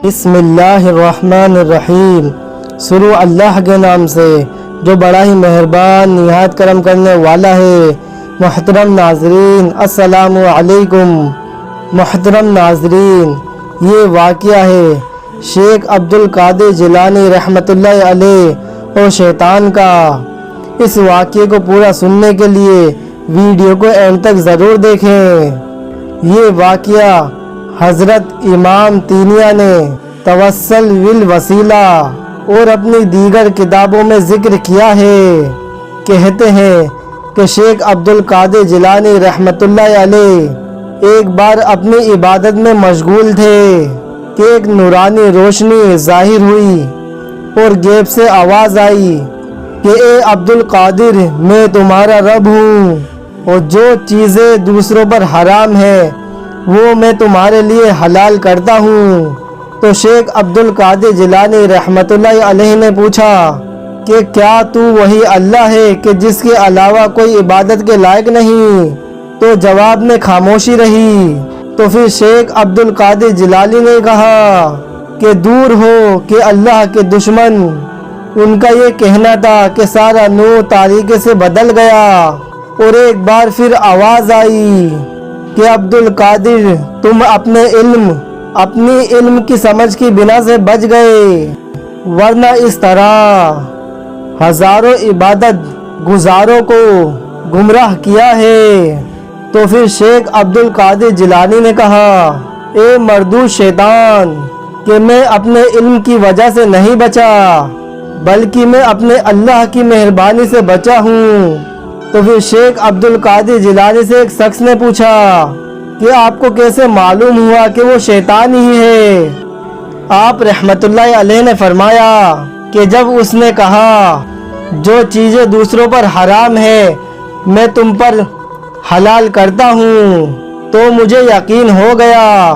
بسم اللہ الرحمن الرحیم۔ شروع اللہ کے نام سے جو بڑا ہی مہربان نہایت کرم کرنے والا ہے۔ محترم ناظرین السلام علیکم۔ محترم ناظرین، یہ واقعہ ہے شیخ عبدالقادر جیلانی رحمۃ اللہ علیہ اور شیطان کا۔ اس واقعے کو پورا سننے کے لیے ویڈیو کو اینڈ تک ضرور دیکھیں۔ یہ واقعہ حضرت امام تینیہ نے توسل بالوسیلہ اور اپنی دیگر کتابوں میں ذکر کیا ہے۔ کہتے ہیں کہ شیخ عبدالقادر جیلانی رحمۃ اللہ علیہ ایک بار اپنی عبادت میں مشغول تھے کہ ایک نورانی روشنی ظاہر ہوئی اور غیب سے آواز آئی کہ اے عبدالقادر، میں تمہارا رب ہوں اور جو چیزیں دوسروں پر حرام ہیں وہ میں تمہارے لیے حلال کرتا ہوں۔ تو شیخ عبدالقادر جیلانی رحمۃ اللہ علیہ نے پوچھا کہ کیا تو وہی اللہ ہے کہ جس کے علاوہ کوئی عبادت کے لائق نہیں؟ تو جواب میں خاموشی رہی۔ تو پھر شیخ عبدالقادر جیلانی نے کہا کہ دور ہو کہ اللہ کے دشمن۔ ان کا یہ کہنا تھا کہ سارا نور تاریکی سے بدل گیا اور ایک بار پھر آواز آئی کہ عبدالقادر، تم اپنی علم کی سمجھ کی بنا سے بچ گئے، ورنہ اس طرح ہزاروں عبادت گزاروں کو گمراہ کیا ہے۔ تو پھر شیخ عبدالقادر جیلانی نے کہا، اے مردود شیطان، کہ میں اپنے علم کی وجہ سے نہیں بچا بلکہ میں اپنے اللہ کی مہربانی سے بچا ہوں۔ تو پھر شیخ عبدالقادر جیلانی سے ایک شخص نے پوچھا کہ آپ کو کیسے معلوم ہوا کہ وہ شیطان ہی ہے؟ آپ رحمت اللہ علیہ نے فرمایا کہ جب اس نے کہا جو چیزیں دوسروں پر حرام ہے میں تم پر حلال کرتا ہوں، تو مجھے یقین ہو گیا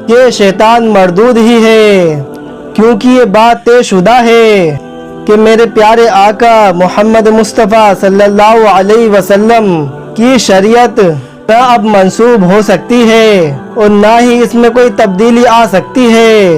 کہ شیطان مردود ہی ہے، کیونکہ یہ بات طے شدہ ہے کہ میرے پیارے آقا محمد مصطفیٰ صلی اللہ علیہ وسلم کی شریعت نہ اب منسوب ہو سکتی ہے اور نہ ہی اس میں کوئی تبدیلی آ سکتی ہے۔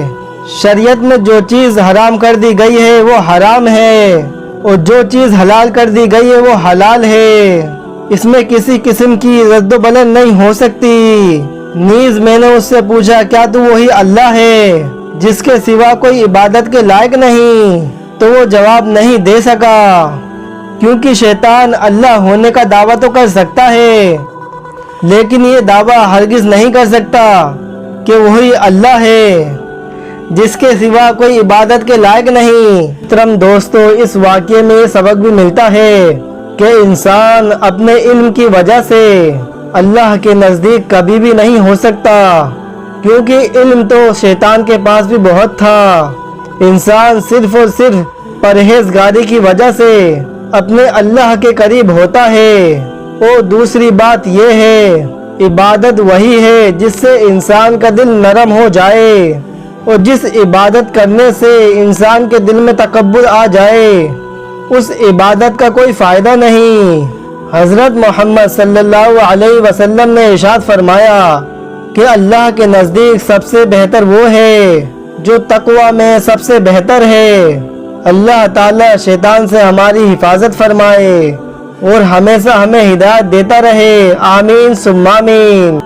شریعت میں جو چیز حرام کر دی گئی ہے وہ حرام ہے اور جو چیز حلال کر دی گئی ہے وہ حلال ہے۔ اس میں کسی قسم کی رد و بدل نہیں ہو سکتی۔ نیز میں نے اس سے پوچھا کیا تو وہی اللہ ہے جس کے سوا کوئی عبادت کے لائق نہیں؟ تو وہ جواب نہیں دے سکا، کیونکہ شیطان اللہ ہونے کا دعویٰ تو کر سکتا ہے لیکن یہ دعویٰ ہرگز نہیں کر سکتا کہ وہی اللہ ہے جس کے سوا کوئی عبادت کے لائق نہیں۔ محترم دوستو، اس واقعے میں یہ سبق بھی ملتا ہے کہ انسان اپنے علم کی وجہ سے اللہ کے نزدیک کبھی بھی نہیں ہو سکتا، کیونکہ علم تو شیطان کے پاس بھی بہت تھا۔ انسان صرف اور صرف پرہیزگاری کی وجہ سے اپنے اللہ کے قریب ہوتا ہے۔ اور دوسری بات یہ ہے، عبادت وہی ہے جس سے انسان کا دل نرم ہو جائے اور جس عبادت کرنے سے انسان کے دل میں تکبر آ جائے اس عبادت کا کوئی فائدہ نہیں۔ حضرت محمد صلی اللہ علیہ وسلم نے ارشاد فرمایا کہ اللہ کے نزدیک سب سے بہتر وہ ہے جو تقوی میں سب سے بہتر ہے۔ اللہ تعالی شیطان سے ہماری حفاظت فرمائے اور ہمیشہ ہمیں ہدایت دیتا رہے، آمین ثم آمین۔